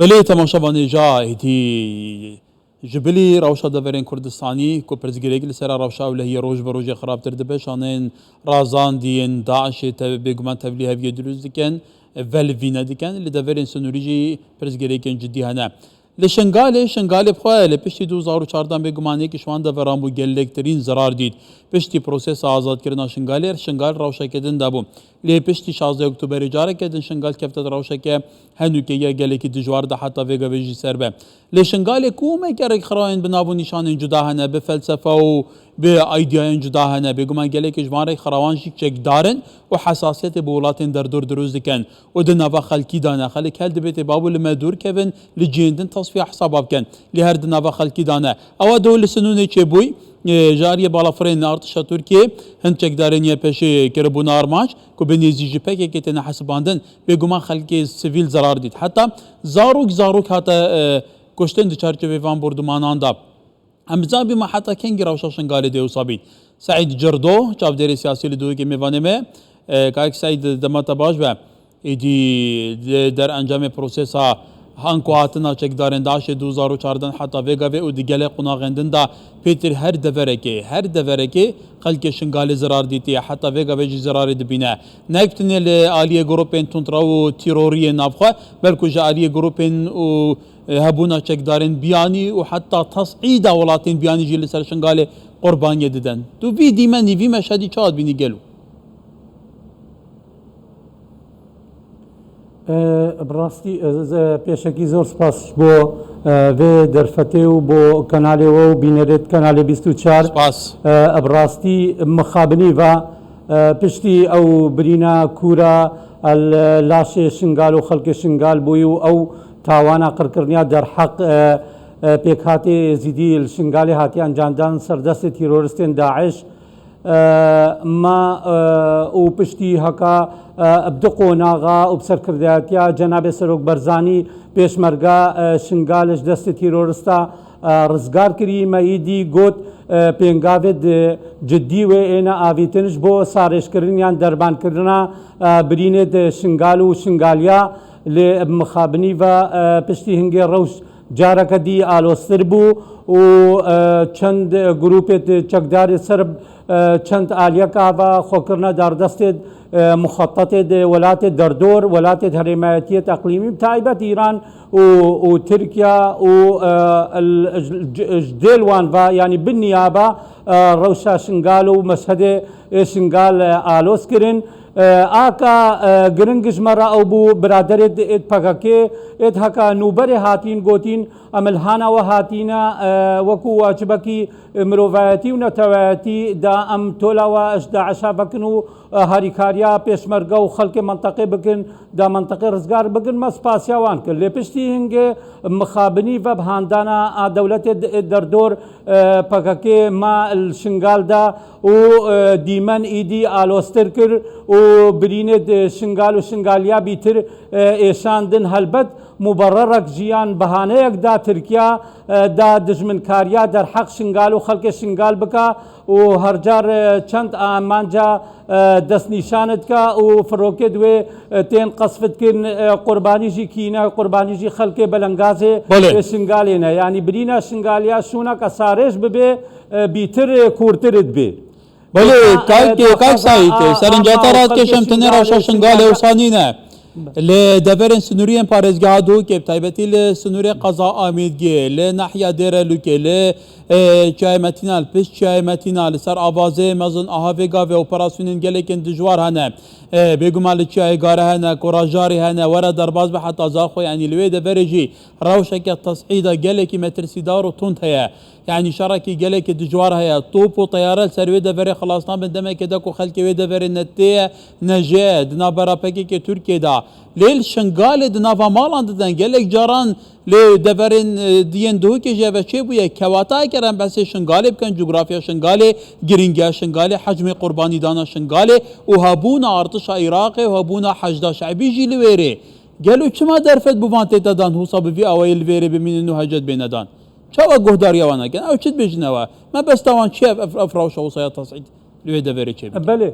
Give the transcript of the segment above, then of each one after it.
بله تماشاوان جا هیتی جبلی روشا دورین کردستانی کو پرزگیری گل سر روشا ولی روز به روز خراب تر دبه شانن رازان دین داعش بگمان تبلیغ هفیه دروز دکن ول وینا دکن لی دورین سنوریجی پرزگیری کن جدی هنه شنگال بخواه لپشتی 2014 بگمانی که شوان دوران بو گلکترین ضرار دید پشتی پروسس آزاد کردن شنگال روشا کردن دابو لی پشتی 16 اکتبر جاره کردن شنگال کفتت روشا که هنو که یه گلکی دجوار ده حتی ویگا ویجی سر به لی شنگال کومه که خراین بنابو نشان جدا هنه به فلسفه و به ایدیای جدا هنه بگمان گلک جوان خروانشی چک دارن و حساسیت بولات در دور دروز دکن و دنوا خلکی دانه خلک هل دبیت بابو لما دور کبن لجیندن تصفیه حساب کن لهر دنوا خلکی دانه او دول سنونه چه بوی جاری بالافرین ارتش ترکیه هند چک دارنیه پیش کربون آرماش کو بنیزی پک که تنه حساباندن بگمان خلکی سیویل ضرر دید حتی زاروک حتی کشتن چرچوه وان بردمانان داب امزابی ما حتی کنگی روشا شنگال دیو صابید سعید جردو چاودری سیاسی لدوی که میوانه می که سعید دمتا باش به ایدی در انجام پروسس ها هنکو هاتنا چک دارن داش 2014 حتی ویگا و دیگل قناغندن دا پیتر هر دوره که خلق شنگال ضرار دیتی حتی ویگا ویجی ضرار دبینه نکتنی لآلیه گروپین تونتراو تیروری نافخواه بلکو جا آلیه گروپین و هبونا چک دارن بیانی و حتی تصعید ولاتین بیانی جیل سر شنگال قربانی ددن تو وی دیمنی وی مشهدی چاد بینی گلو براستی پێشەکی زۆر سپاس بۆ وێ دەرفەتێ و بۆ کەنالێەوە و بینەرێت کەنالێ 24 بڕاستی مخابنی و پشتی ئەو برینە کوورە لاشێ شنگال و خەڵکی شنگال بووی و ئەو تاوانە قڕکردنیا دەرحەق پێک هاتێ زیدی شنگالی هاتی ئەنجامدان سەردەستی تیرۆریستێن داعش ما و پشتی هەکا بدقۆ ناغا و بسەرکردایەتیا جەنابێ سەرۆک بەرزانی پێشمەرگا شنگالش دەستی تیرۆریستە ڕزگار کردی مەیدی گوت پێنگاوێت جدی وێ ئێنە ئاویتنش بۆ ساڕێژکردنیان دەربانکردنە برینێت شنگال و شنگالیا لێ مخابنی و پشتی هەنگێ ڕەوش جارەکە دی ئالۆستر بوو و چەند گروپێت چەکداری سرب چەند ئالیەکاوە خۆکردنە داردەستێت مخططێت وڵاتێت دەردۆر وڵاتێت هەرێمایەتیەت ئەقلیمی تایبەت ئیران و ترکیا و دێلوان و ینی بنیابە ڕەوشە شنگال و مەشهدێ شنگال ئالۆزکردن ئاکە گرنگش مەڕە ئەو بوو برادرێت ئێت پەکەکێ ئێت هەکە نوبەرێ هاتین گوتین ئەملهانەوە هاتینە وەکو واجبەکی مرۆڤایەتی و نەتەوایەتی دا ئەم تۆلاوە داعشا بکن و هەریکاریا پێشمەرگە و خەڵکی منتەقێ بکن دا منتەقێ ڕزگار بکن مە سپاسیاوان کرد لێ پشتی هەنگێ مخابنی بە بهاندانە دەولەتێ دەردۆر پەکەکێ ما شنگالدا و دیمەن ئیدی ئالۆستر کرد و برینێت شنگال و شنگالیا بیتر ئێشاندن هەلبەت مبررك جيان بهانيك دا تركيا دا دجمنكاريا در حق شنگال و خلق شنگال بكا و هرجار چند آمانجا دست نشانت کا و فروكي دوي تين قصفت كن قرباني جي كينا قرباني جي خلق بلنگازي شنگالينا يعني برينا شنگاليا شونا كسارش ببي بيتر كورترد بي بله كاك سايت سرنجاتا رات كشم تنرا شنگال وصانينا لدورن سنوريين پارێزگا دو که تایبەتی لە سنووری قەزا ئامێدگێ لە ناحیا دێرە لوکێ لە چایمەتینال پشت چایمەتینا لەسەر ئاوازێ مەزن ئاهاڤێگاڤێ ئۆپەراسیۆنên gelekên dijwar hene bêguman li çiyayegare hene korajarî hene were derbas be heta zaxwe yanî li wê deverê jî rewşeke tesîda gelekî metirsidar û tund heye yani şerekî gelekî dijwar heye top û teyare ser wê deverê xilastan bin demekê de ku xelkê wê deverê netê neje di navbera pekekê Tirkiyê de lêl şingalê di nava malan didin gelek caran lê deverên diyên dihûkê jî ve çêbûye kewatayek kirin besê şingalê bikin coğrafya şingalê giringiya şingalê hecmê qurbanîdana şingalê û hebûna artişa Iraqê û hebûna hejda şeibî jî li wêrê gelo çima derfet bû van tê te dan hûsa bi vî awayê li wêrê bimînin û hecet bêne dan çawa guhdariya wan nekin ew çi dibêjin ew me bes tawan çi ev rewşa wîsaya tesîd li wê deverê çêbû بله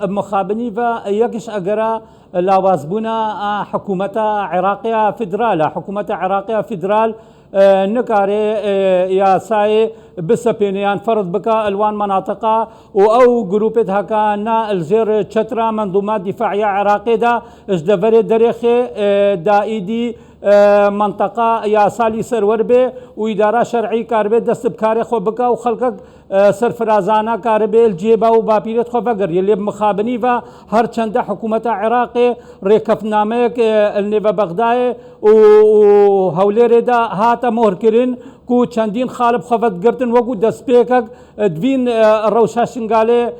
مخابنی و یکش اگر لاوازبونا حکومت عراقی فدرال حکومت عراقی فدرال نکاره یاسای بسپینیان فرض بکا الوان مناطقه و او گروپت هکا نا الزیر چترا منظومات دفاعیه عراقی دا اجدفر درخ دا ایدی منطقه یاسالی سرور به و اداره شرعی کار به دست بکار خو بکا و خلق سرفرازانه کار به الجیبا و باپیرت خو بگر یلی مخابنی و هر چند حکومت عراقی ریکفنامه النو بغدای و هولیر دا هاتا مهر کرن کو چندین خالب خفت گرتن وکو دست پیکک دوین روشا شنگاله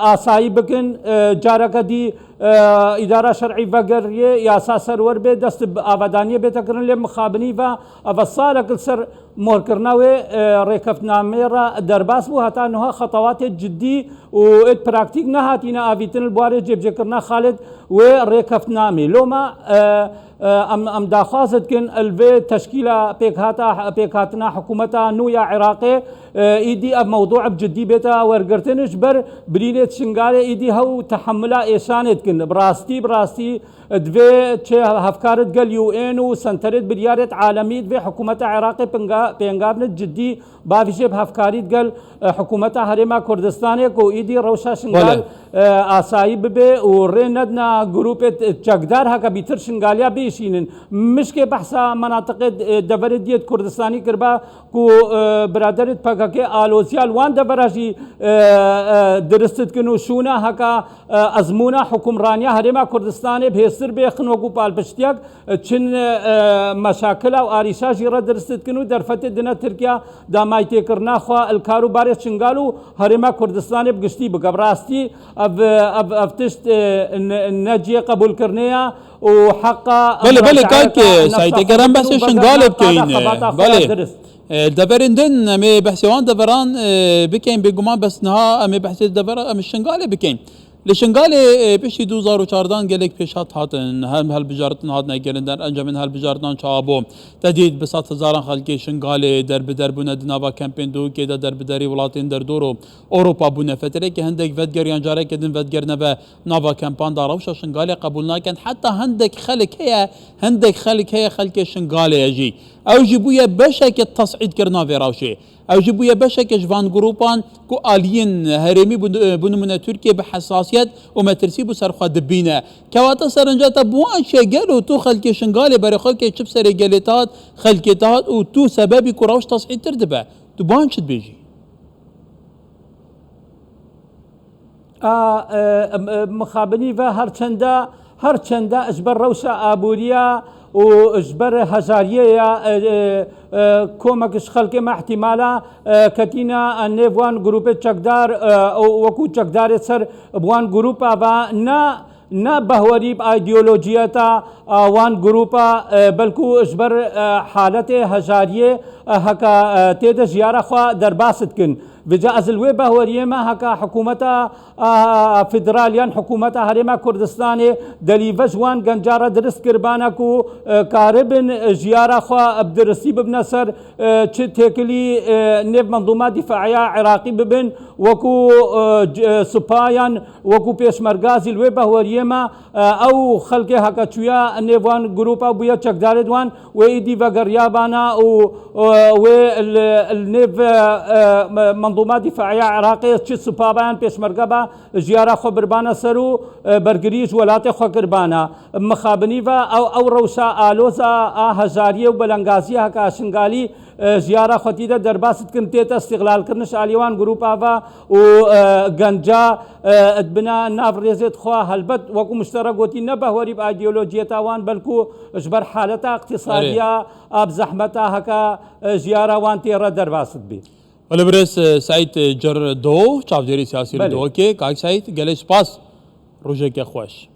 آسایی بکن جارک دی اداره شرعی وگر یاسا سرور به دست آبادانی به تکرن لی مخابنی و افصالک سر مهر کرنا و ریکفنامه را درباس بو حتی نها خطوات جدی و ات پراکتیک نهاتینا آویتن البواره جب جکرنا خالد و ریکفنامه لو ما ام داخوازت کن الوی تشکیل پیکاتنا حکومتا نویا عراقی ایدی اب موضوع بجدی بیتا ورگرتنش بر برینت شنگال ایدی هاو تحملا ایشانت کن براستی دوی چه هفکارت گل یو این و سنترت بریارت عالمی دوی حکومت عراقی پینگابنت جدی بافیشه بهفکاریت گل حکومت حرما کردستانی کو ایدی روشا شنگال آسایی ببه و ریندنا گروپ چکدار هکا بیتر شنگالیا بیشینن مشک بحثا مناطق دور دیت کردستانی کربا کو برادرت پاکه آلوزیال وان دوراشی درستت کنو شونا هکا ازمونا حکمرانیا حرما کردستانی بهستر بخن وکو پالپشتیاک چن مشاکل و آریشا جیرا درستت کنو در فتح دنا ترکیا دامایتی کرنا خوا الکارو بارش چنگالو حرما کردستانی بگشتی بگم راستی افتشت نجی قبول کرنیا و حقا بله كاك سعيد كرم بحث شنغال بكين بله دبرندن امي بحثوان دبران بكين بيقومان بس نها امي بحث دبر ام الشنغال بكين لشنغالي بشي 2014 gelek پیشات هاتن هم هالبجارتن هاتنا گرندن انجامن هالبجارتن چابو تدید بسات هزاران خلکی شنغالي در بدر بونه دناوا کمپین دو که در بدری ولاتین در دورو اوروپا بونه فتره که هندك ودگریان جاره کدن ودگرنه و ناوا کمپان داروش شنغالي قبول ناکن حتى هندك خلک هي خلک شنغالي اجي او جبويا بشك التصعيد كرنا في راوشي او جبويا بشك جوان جروبان كو آليين هرمي بنو من تركيا بحساسيات وما ترسيبو سرخوا دبينا كواتا سرنجاتا بوان شاقالو تو خلقي شنغالي بري خلقي چب سري قالتات خلقيتات و تو سببي كراوش تصعيد تردبه تو بوان شد بيجي مخابني و هرچندا اجبر روشا آبوريا و اجبر هزاريه كومكش خلق ما احتمالا كتينا نيفوان جروب چکدار وكو چکدار سر بوان جروبا و نا بهوريب ايديولوجياتا وان جروبا بلكو اجبر حالت هزاريه هكا تيدا زياره خوا درباست كن بجا ازلوي بهوريه ما هكا حكومتا فدراليان حكومتا هرما كردستاني دليفش وان گنجارا درست كربانا كو كاربن زياره خوا بدرسي ببنصر تكلي نيف منظومات دفاعيه عراقي ببن وكو سبايان وكو بيشمرغازي الوي بهوريه ما او خلقي هكا تشويا نيفوان جروبا بويا چکدار دوان ويدي وغريابانا و النيف منظومات دفاعيه عراقيه تشي سبابان بيشمرغبا زياره خبربانا سرو برگريج ولات خبربانا مخابني او روشا الوزا هزاريه وبلنغازي هكا شنغالي زياره خطيده درباست كنتيت استغلال كرنش اليوان جروب افا و گنجا ادبنا ناف ريزت خوا هلبت وكو مشترك وتي نبه وريب ايديولوجيا تاوان بلكو اجبر حالتها اقتصاديه اب زحمتها هكا زياره وان تيرا درباست بي ولبرس سعيد جر دو چاوديري سياسي دو كي كاك سعيد گلش پاس روجه کے خوش